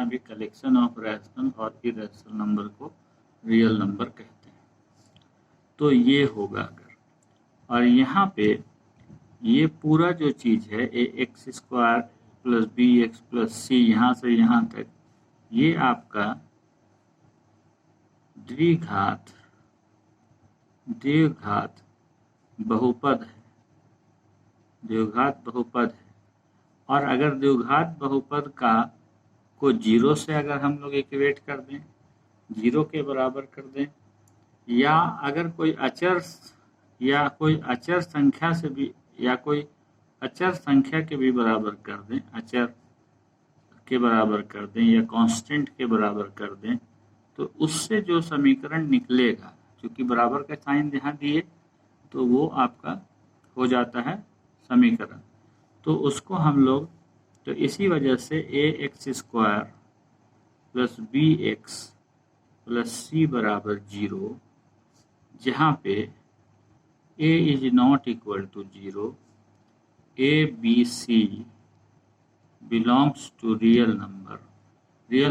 यहाँ भी collection of rational और इरेशनल नंबर को रियल नंबर कहते हैं। तो ये होगा अगर, और यहाँ पे ये पूरा जो चीज़ है A X square plus B X plus C, यहाँ से यहाँ तक ये आपका द्विघात बहुपद है, द्विघात बहुपद है। और अगर द्विघात बहुपद को जीरो से अगर हम लोग इक्वेट कर दें, जीरो के बराबर कर दें, या अगर कोई अचर संख्या से भी, या कोई अचर संख्या के भी बराबर कर दें, अचर के बराबर कर दें या कांस्टेंट के बराबर कर दें, तो उससे जो समीकरण निकलेगा, क्योंकि बराबर का साइन यहाँ दिए तो वो आपका हो जाता है समीकरण। तो उसको हम लोग, तो इसी वजह से A X square plus B X plus C बराबर जीरो, जहाँ पे A is not equal to zero, A B C belongs to real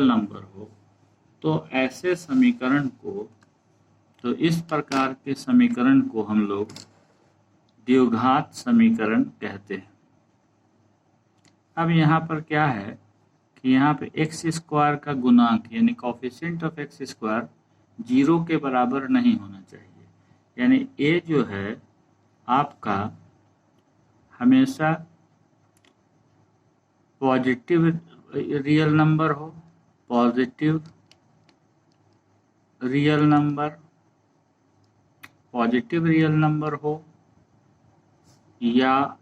number हो, तो ऐसे समीकरण को, तो इस प्रकार के समीकरण को हम लोग द्विघात समीकरण कहते हैं। अब यहाँ पर क्या है कि यहाँ पे एक्स स्क्वायर का गुणांक यानी coefficient of x square zero के बराबर नहीं होना चाहिए, यानी ए जो है आपका हमेशा पॉजिटिव रियल नंबर हो, पॉजिटिव रियल नंबर हो या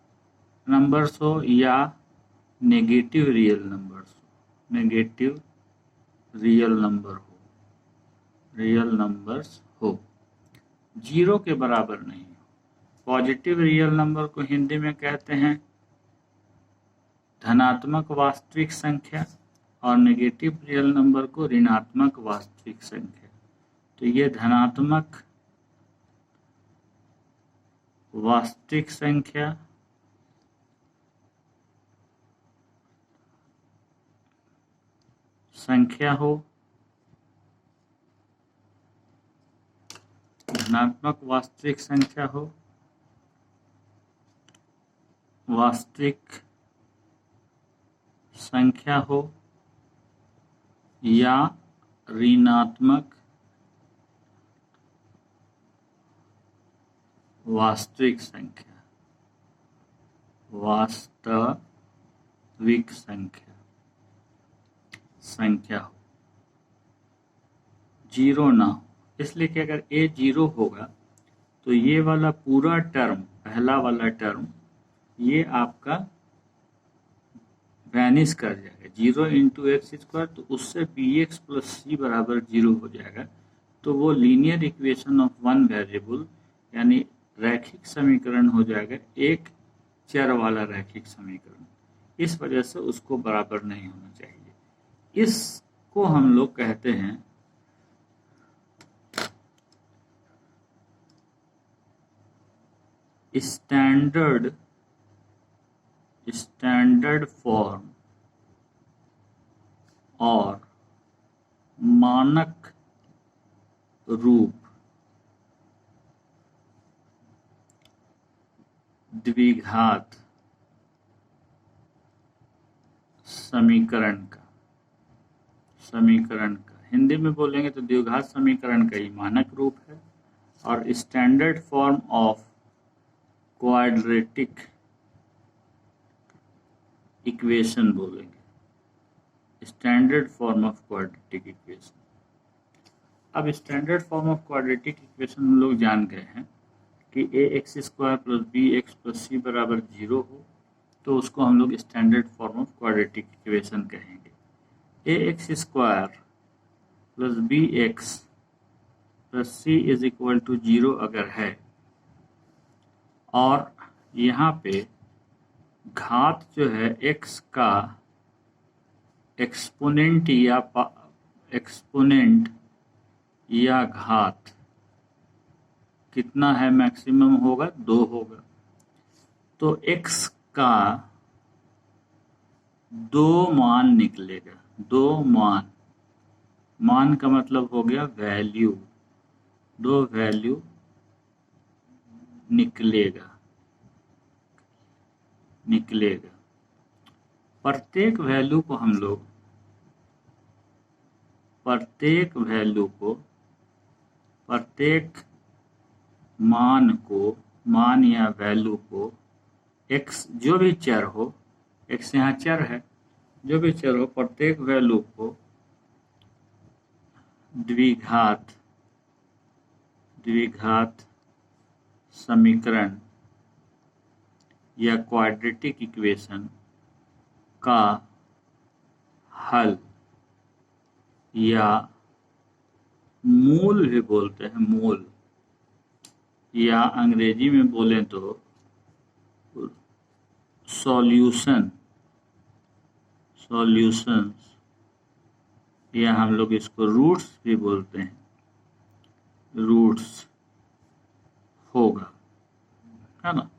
नंबर्स हो, या नेगेटिव रियल नंबर्स हो, जीरो के बराबर नहीं हो। पॉजिटिव रियल नंबर को हिंदी में कहते हैं धनात्मक वास्तविक संख्या, और नेगेटिव रियल नंबर को ऋणात्मक वास्तविक संख्या। तो ये धनात्मक वास्तविक संख्या हो, धनात्मक वास्तविक संख्या हो, वास्तविक संख्या हो, या ऋणात्मक वास्तविक संख्या हो, जीरो ना हो। इसलिए कि अगर ए जीरो होगा तो ये वाला पूरा टर्म, पहला वाला टर्म, ये आपका वैनिश कर जाएगा। जीरो इंटू एक्स स्क्वायर, तो उससे बी एक्स प्लस सी बराबर जीरो हो जाएगा। तो वो linear equation of one variable यानी रैखिक समीकरण हो जाएगा, एक चर वाला रैखिक समीकरण। इस वजह से उसको बराबर नहीं होना चाहिए। इसको हम लोग कहते हैं स्टैंडर्ड फॉर्म और मानक रूप द्विघात समीकरण का हिंदी में बोलेंगे तो द्विघात समीकरण का ही मानक रूप है, और standard form of quadratic equation बोलेंगे, standard form of quadratic equation. अब standard form of quadratic equation हम लोग जान गए हैं कि A X square plus B X plus C बराबर जीरो हो, तो उसको हम लोग standard form of quadratic equation कहेंगे। A X square plus B X plus C is equal to zero अगर है, और यहाँ पे घात जो है x का एक्सपोनेंट या घात कितना है, मैक्सिमम होगा 2 होगा। तो x का 2 मान निकलेगा, दो मान, मान का मतलब हो गया वैल्यू, दो वैल्यू निकलेगा, निकलेगा। प्रत्येक वैल्यू को हम लोग, प्रत्येक वैल्यू को, प्रत्येक मान को, मान या वैल्यू को x जो भी चर हो, x यहाँ चर है, जो भी चर हो प्रत्येक वैल्यू को द्विघात, द्विघात समीकरण या क्वाड्रेटिक इक्वेशन का हल या मूल भी बोलते हैं, मूल, या अंग्रेजी में बोलें तो सॉल्यूशन, सॉल्यूशंस, या हम लोग इसको रूट्स भी बोलते हैं, रूट्स होगा, है ना।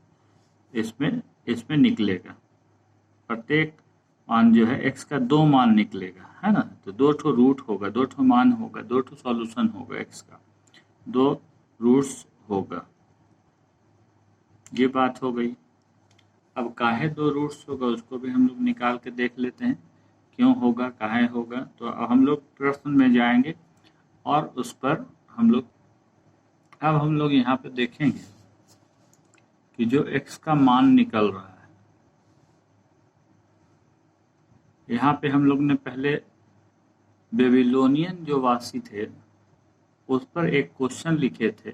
इसमें निकलेगा प्रत्येक मान जो है x का दो मान निकलेगा, है ना। तो दो ठो रूट होगा, दो ठो मान होगा, दो ठो सॉल्यूशन होगा, x का दो रूट्स होगा। ये बात हो गई। अब काहे दो रूट्स होगा उसको भी हम लोग निकाल के देख लेते हैं, क्यों होगा, काहे होगा। तो अब हम लोग प्रश्न में जाएंगे और उस पर हम लोग यहाँ पे देखेंगे कि जो x का मान निकल रहा है, यहाँ पे हम लोग ने पहले बेबीलोनियन जो वासी थे उस पर एक क्वेश्चन लिखे थे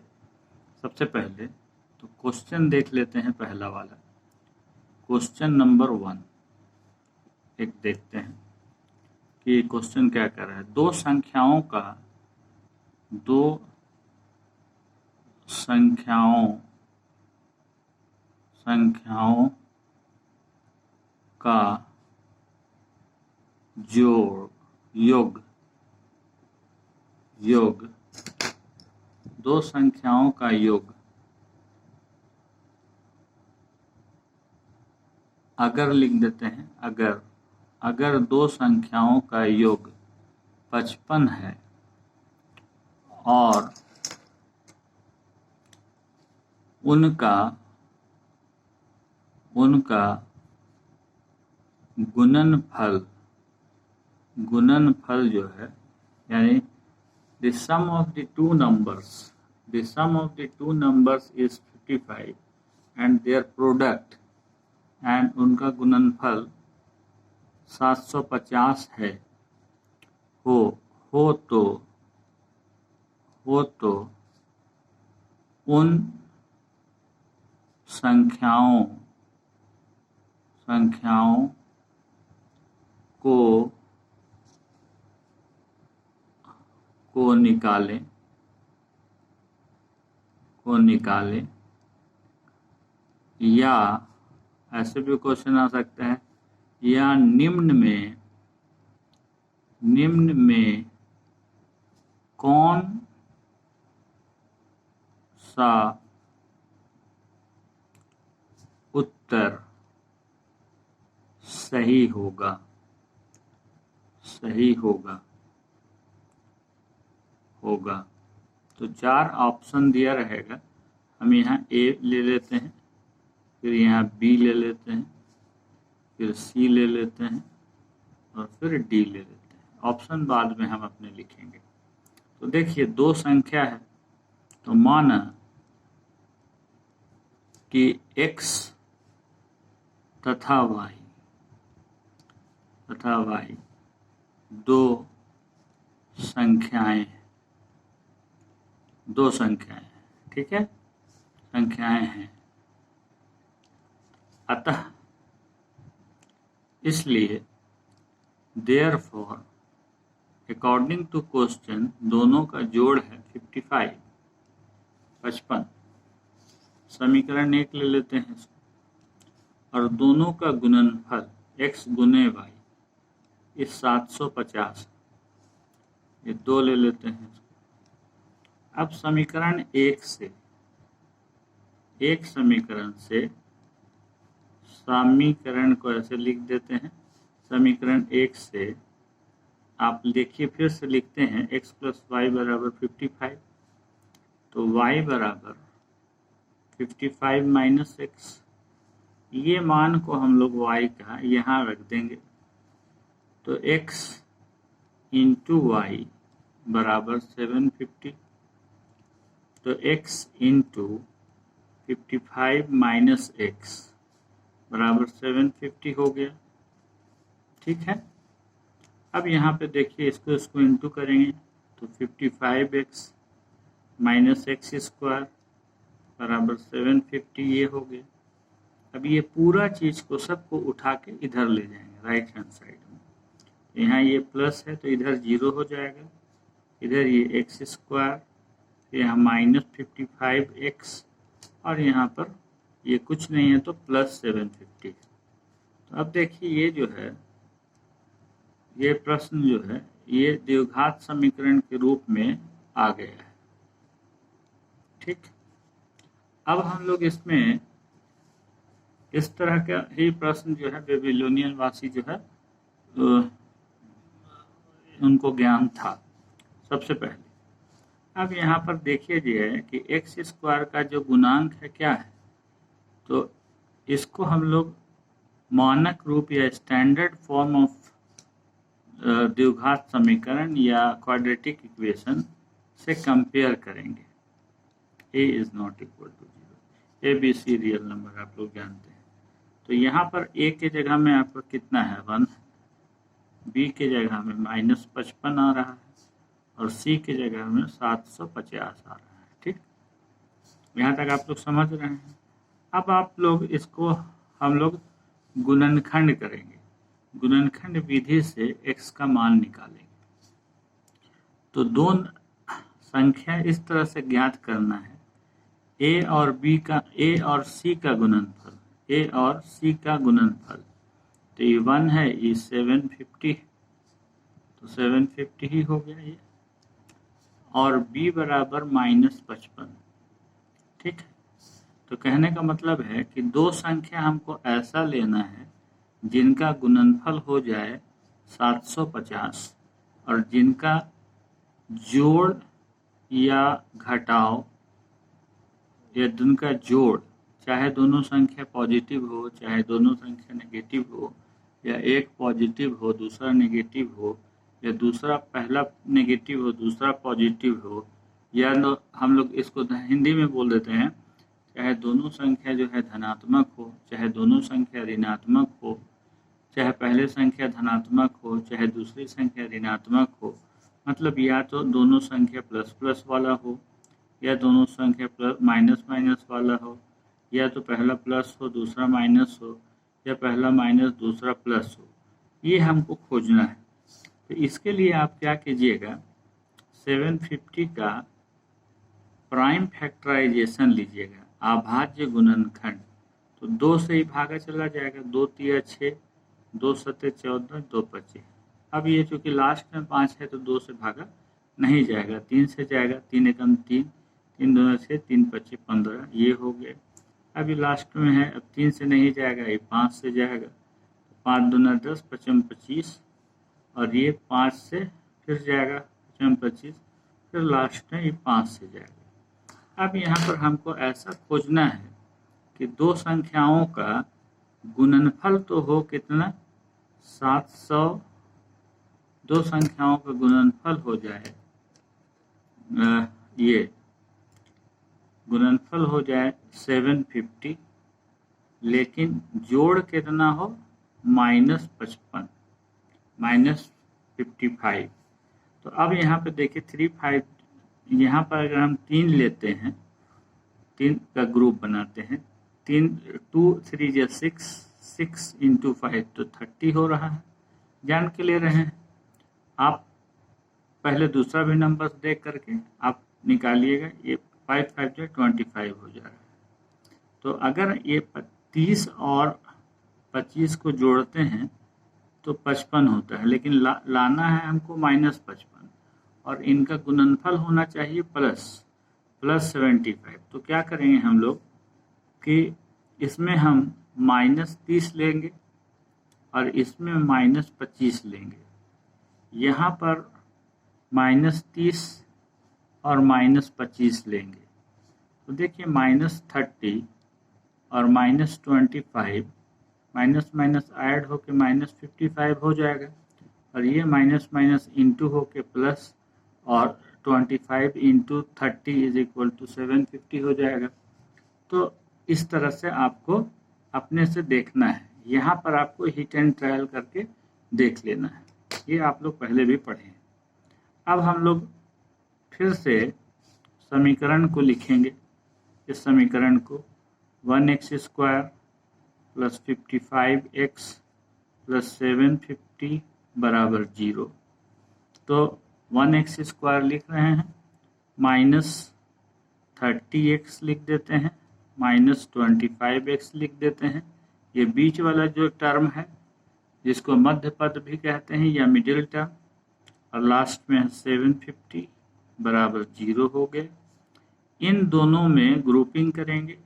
सबसे पहले। तो क्वेश्चन देख लेते हैं, पहला वाला क्वेश्चन नंबर 1 एक देखते हैं कि क्वेश्चन क्या कर रहा है। दो संख्याओं का जोड़, योग, दो संख्याओं का योग अगर लिख देते हैं, अगर दो संख्याओं का योग 55 है और उनका गुणनफल जो है, यानी the sum of the two numbers is 55 and their product, and उनका गुणनफल 750 है, हो तो उन संख्याओं को निकालें, या ऐसे भी क्वेश्चन आ सकते हैं, या निम्न में कौन सा उत्तर सही होगा, तो 4 ऑप्शन दिया रहेगा। हम यहाँ ए ले लेते हैं, फिर यहाँ बी ले लेते हैं, फिर सी ले लेते हैं और फिर डी ले लेते हैं। ऑप्शन बाद में हम अपने लिखेंगे। तो देखिए दो संख्या है, तो माना कि x तथा y दो संख्याएं, ठीक है, संख्याएं हैं। अतः इसलिए therefore अकॉर्डिंग टू क्वेश्चन दोनों का जोड़ है 55। समीकरण 1 ले लेते हैं इसको, और दोनों का गुणनफल x गुने y इस 750, ये 2 ले लेते हैं इसको। अब समीकरण 1 से, समीकरण को ऐसे लिख देते हैं, समीकरण 1 से आप देखिए फिर से लिखते हैं x प्लस वाई बराबर 55, तो y बराबर 55 माइनस एक्स, ये मान को हम लोग y का यहाँ रख देंगे, तो x इंटू वाई बराबर 750, तो x इंटू 55 माइनस एक्स बराबर 750 हो गया। ठीक है, अब यहाँ पे देखिए इसको इंटू करेंगे तो 55x माइनस एक्स स्क्वायर बराबर 750 ये हो गया। अब ये पूरा चीज़ को सबको उठा के इधर ले जाएंगे राइट हैंड साइड में, यहाँ ये प्लस है तो इधर 0 हो जाएगा, इधर ये एक्स स्क्वायर, यहाँ माइनस 55x और यहाँ पर ये कुछ नहीं है तो प्लस 750। तो अब देखिए ये जो है, ये प्रश्न जो है ये द्विघात समीकरण के रूप में आ गया है। ठीक, अब हम लोग इसमें इस तरह का ही प्रश्न जो है बेबीलोनियन वासी जो है उनको ज्ञान था सबसे पहले। अब यहाँ पर देखिए जो कि एक्स स्क्वायर का जो गुणांक है क्या है, तो इसको हम लोग मानक रूप या स्टैंडर्ड फॉर्म ऑफ द्विघात समीकरण या क्वाड्रेटिक इक्वेशन से कंपेयर करेंगे। a is not equal to 0, A B C real number आप लोग जानते हैं। तो यहाँ पर a के जगह में आपका कितना है 1, b के जगह में माइनस 55 आ रहा है और c के जगह में 750 आ रहा है। ठीक, यहाँ तक आप लोग समझ रहे हैं। अब आप लोग इसको हम लोग गुणनखंड करेंगे, गुणनखंड विधि से x का मान निकालेंगे। तो दो संख्या इस तरह से ज्ञात करना है, a और c का गुणनफल, a और c का गुणनफल। तो ये 1 है, ये 750, तो 750 ही हो गया ये, और b बराबर माइनस 55। ठीक है, तो कहने का मतलब है कि दो संख्या हमको ऐसा लेना है जिनका गुणनफल हो जाए 750 और जिनका जोड़ या घटाव या जिनका जोड़, चाहे दोनों संख्या पॉजिटिव हो चाहे दोनों संख्या नेगेटिव हो, या एक पॉजिटिव हो दूसरा नेगेटिव हो, या दूसरा पहला नेगेटिव हो दूसरा पॉजिटिव हो, या हम लोग इसको हिंदी में बोल देते हैं, चाहे दोनों संख्या जो है धनात्मक हो चाहे दोनों संख्या ऋणात्मक हो, चाहे पहले संख्या धनात्मक हो चाहे दूसरी संख्या ऋणात्मक हो, मतलब या तो दोनों संख्या प्लस प्लस वाला हो या दोनों संख्या प्लस माइनस माइनस वाला हो, या तो पहला प्लस हो दूसरा माइनस हो या पहला माइनस दूसरा प्लस हो, ये हमको खोजना है। तो इसके लिए आप क्या कीजिएगा, 750 का प्राइम फैक्टराइजेशन लीजिएगा, अभाज्य गुणनखंड। तो 2 से ही भागा चला जाएगा, 2 तिया 6, 2 सत्ते 14, 2 25। अब ये चूँकि लास्ट में 5 है तो 2 से भागा नहीं जाएगा, 3 से जाएगा, 3 एकम 3, 3 दूना 6, 3 पच्चीस 15, ये हो गया। अभी लास्ट में है, अब 3 से नहीं जाएगा, ये 5 से जाएगा, 5 दूना 10, 55 25, और ये 5 से फिर जाएगा 55 25, फिर लास्ट में ये 5 से जाएगा। अब यहाँ पर हमको ऐसा खोजना है कि दो संख्याओं का गुणनफल तो हो कितना 700, दो संख्याओं का गुणनफल हो जाए ये गुणनफल हो जाए 750, लेकिन जोड़ कितना हो -55 -55। तो अब यहाँ पे देखिए 35, यहाँ पर अगर हम 3 लेते हैं, 3 का ग्रुप बनाते हैं, 3 2 3 या 6, 6 × 5 तो 30 हो रहा है, जान के ले रहे हैं। आप पहले दूसरा भी नंबर देख करके आप निकालिएगा, ये 5 5 जो 25 हो जा रहा है। तो अगर ये 30 और 25 को जोड़ते हैं तो 55 होता है, लेकिन लाना है हमको -55 और इनका गुणनफल होना चाहिए +75। तो क्या करेंगे हम लोग कि इसमें हम -30 लेंगे और इसमें -25 लेंगे, यहाँ पर -30 और -25 लेंगे तो देखिए -30 और -25 माइनस माइनस ऐड होके -55 हो जाएगा और ये माइनस माइनस इंटू होके प्लस और 25 इंटू 30 इज इक्वल टू 750 हो जाएगा। तो इस तरह से आपको अपने से देखना है, यहाँ पर आपको हिट एंड ट्रायल करके देख लेना है, ये आप लोग पहले भी पढ़े हैं। अब हम लोग फिर से समीकरण को लिखेंगे। इस समीकरण को 1x² प्लस 55x प्लस 750 बराबर 0। तो 1x² लिख रहे हैं, -30x लिख देते हैं, -25x लिख देते हैं। ये बीच वाला जो टर्म है जिसको मध्य पद भी कहते हैं या मिडिल टर्म, और लास्ट में 750 बराबर 0 हो गए। इन दोनों में ग्रुपिंग करेंगे,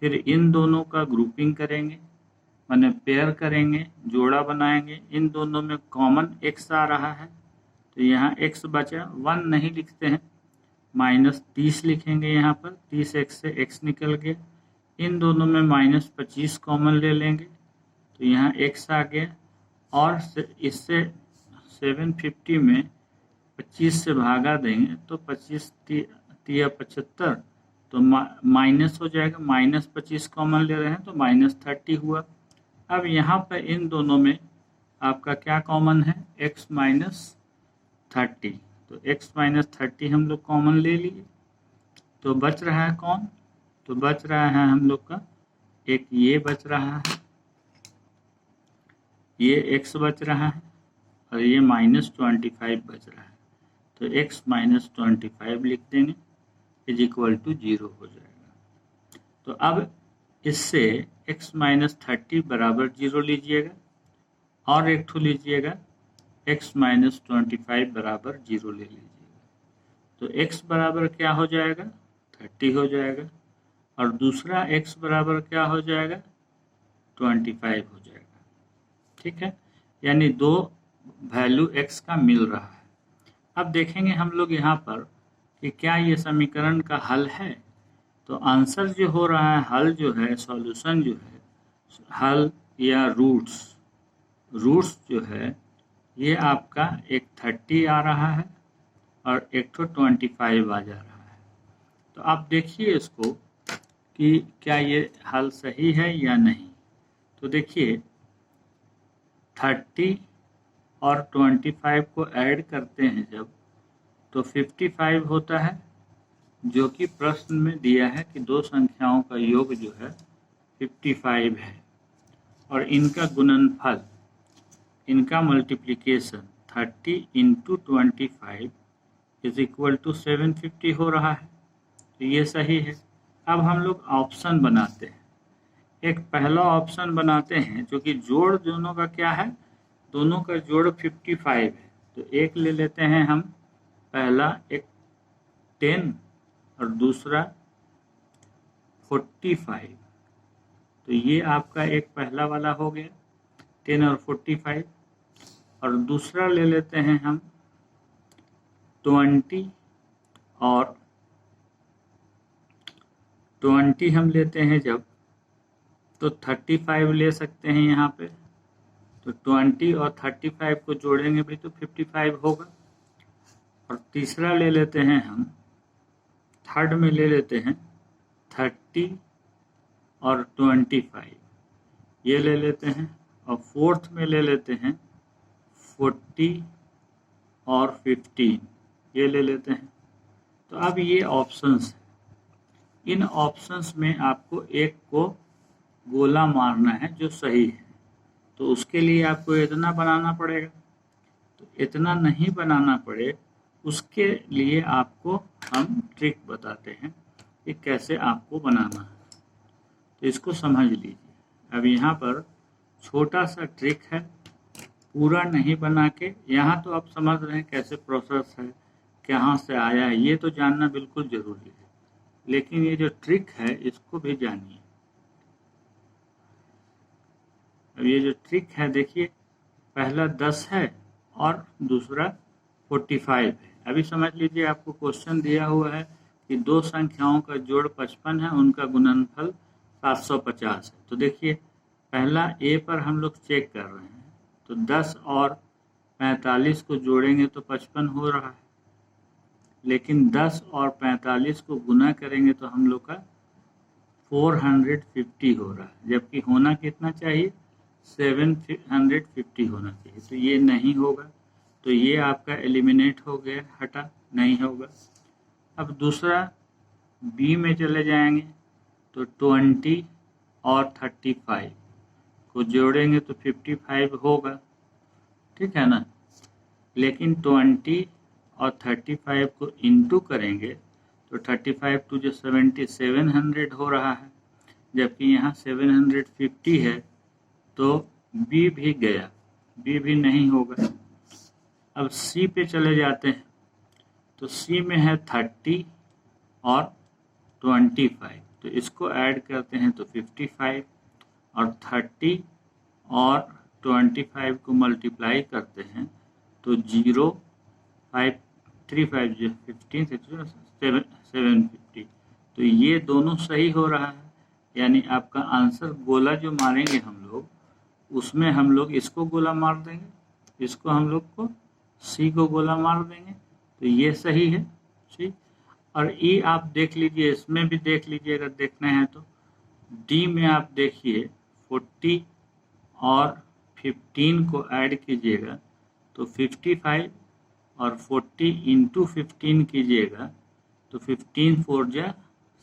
फिर इन दोनों का ग्रुपिंग करेंगे, माने पेयर करेंगे, जोड़ा बनाएंगे। इन दोनों में कॉमन x आ रहा है तो यहाँ x बचा, 1 नहीं लिखते हैं, -30 लिखेंगे। यहाँ पर 30x से x निकल गया। इन दोनों में -25 कॉमन ले लेंगे तो यहाँ x आ गया, और इससे 750 में 25 से भागा देंगे तो 25 तिया 75, तो माइनस हो जाएगा, -25 कॉमन ले रहे हैं तो -30 हुआ। अब यहाँ पर इन दोनों में आपका क्या कॉमन है, x -30, तो x -30 हम लोग कॉमन ले लिए। तो बच रहा है कौन, तो बच रहा है हम लोग का एक ये बच रहा है, ये x बच रहा है और ये -25 बच रहा है। तो x -25 लिख देंगे इज इक्वल टू 0 हो जाएगा। तो अब इससे x -30 बराबर 0 लीजिएगा और एक ठो लीजिएगा x -25 बराबर 0 ले लीजिएगा। तो x बराबर क्या हो जाएगा, 30 हो जाएगा, और दूसरा x बराबर क्या हो जाएगा, 25 हो जाएगा। ठीक है, यानी दो वैल्यू x का मिल रहा है। अब देखेंगे हम लोग यहाँ पर कि क्या ये समीकरण का हल है। तो आंसर जो हो रहा है, हल जो है, सॉल्यूशन जो है, हल या रूट्स जो है, ये आपका एक 30 आ रहा है और एक तो 25 आ जा रहा है। तो आप देखिए इसको कि क्या ये हल सही है या नहीं। तो देखिए 30 और 25 को ऐड करते हैं जब, तो 55 होता है, जो कि प्रश्न में दिया है कि दो संख्याओं का योग जो है 55 है, और इनका गुणनफल, इनका multiplication 30 into 25 is equal to 750 हो रहा है। तो ये सही है। अब हम लोग ऑप्शन बनाते हैं। एक पहला ऑप्शन बनाते हैं जो कि जोड़ दोनों का क्या है, दोनों का जोड़ 55 है। तो एक ले लेते हैं हम, पहला एक 10 और दूसरा 45। तो ये आपका एक पहला वाला हो गया 10 और 45, और दूसरा ले लेते हैं हम 20 और 20 हम लेते हैं जब, तो 35 ले सकते हैं यहाँ पे। तो 20 और 35 को जोड़ेंगे भी तो 55 होगा। और तीसरा ले लेते हैं हम, थर्ड में ले लेते हैं 30 और 25, ये ले लेते हैं। और फोर्थ में ले लेते हैं 40 और 15, ये ले लेते हैं। तो अब ये ऑप्शंस हैं, इन ऑप्शंस में आपको एक को गोला मारना है जो सही है। तो उसके लिए आपको इतना बनाना पड़ेगा। तो इतना नहीं बनाना पड़े उसके लिए आपको हम ट्रिक बताते हैं कि कैसे आपको बनाना है। तो इसको समझ लीजिए। अब यहाँ पर छोटा सा ट्रिक है, पूरा नहीं बना के, यहाँ तो आप समझ रहे हैं कैसे प्रोसेस है, कहाँ से आया है, ये तो जानना बिल्कुल ज़रूरी है, लेकिन ये जो ट्रिक है इसको भी जानिए। अब ये जो ट्रिक है देखिए, पहला 10 है और दूसरा 45 है। अभी समझ लीजिए आपको क्वेश्चन दिया हुआ है कि दो संख्याओं का जोड़ 55 है, उनका गुणनफल 750 है। तो देखिए पहला ए पर हम लोग चेक कर रहे हैं, तो 10 और 45 को जोड़ेंगे तो 55 हो रहा है, लेकिन 10 और 45 को गुना करेंगे तो हम लोग का 450 हो रहा है, जबकि होना कितना चाहिए, 750 होना चाहिए। तो ये नहीं होगा, तो ये आपका एलिमिनेट हो गया, हटा, नहीं होगा। अब दूसरा बी में चले जाएंगे, तो 20 और 35 को जोड़ेंगे तो 55 होगा, ठीक है ना। लेकिन 20 और 35 को इंटू करेंगे तो 35 टू जो 700 हो रहा है, जबकि यहाँ 750 है, तो बी भी गया, बी भी नहीं होगा। अब सी पे चले जाते हैं, तो सी में है 30 और 25, तो इसको ऐड करते हैं तो 55, और 30 और 25 को मल्टीप्लाई करते हैं तो 0,535 15 750। तो ये दोनों सही हो रहा है, यानी आपका आंसर गोला जो मारेंगे हम लोग, उसमें हम लोग इसको गोला मार देंगे, इसको हम लोग को सी को गोला मार देंगे, तो ये सही है। ठीक, और ई आप देख लीजिए, इसमें भी देख लीजिए अगर देखना है तो। डी में आप देखिए 40 और 15 को ऐड कीजिएगा तो 55, और 40 इंटू 15 कीजिएगा तो 15 4 जा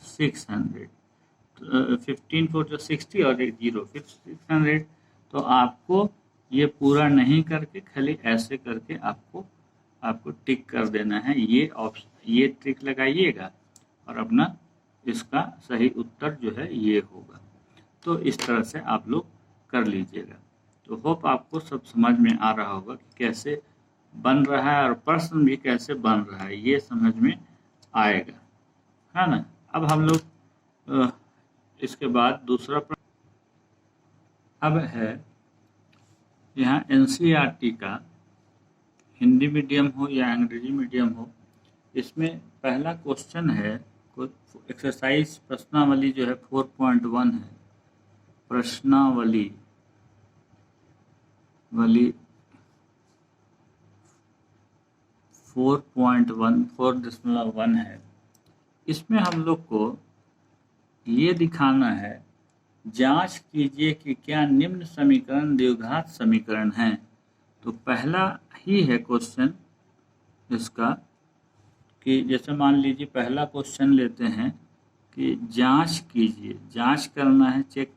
600, 15 4 जा 60 और एक जीरो फिर 600। तो आपको ये पूरा नहीं करके खाली ऐसे करके आपको टिक कर देना है। ये ऑप्शन, ये ट्रिक लगाइएगा और अपना इसका सही उत्तर जो है ये होगा। तो इस तरह से आप लोग कर लीजिएगा। तो होप आपको सब समझ में आ रहा होगा कि कैसे बन रहा है और प्रश्न भी कैसे बन रहा है, ये समझ में आएगा, है ना। अब हम लोग इसके बाद दूसरा प्रश्न अब है, यहाँ NCERT का हिंदी मीडियम हो या अंग्रेजी मीडियम हो, इसमें पहला क्वेश्चन है, एक्सरसाइज प्रश्नावली जो है 4.1 है, प्रश्नावली 4.1 है। इसमें हम लोग को ये दिखाना है, जांच कीजिए कि क्या निम्न समीकरण द्विघात समीकरण हैं। तो पहला ही है क्वेश्चन इसका, कि जैसे मान लीजिए पहला क्वेश्चन लेते हैं कि जांच कीजिए, जांच करना है, चेक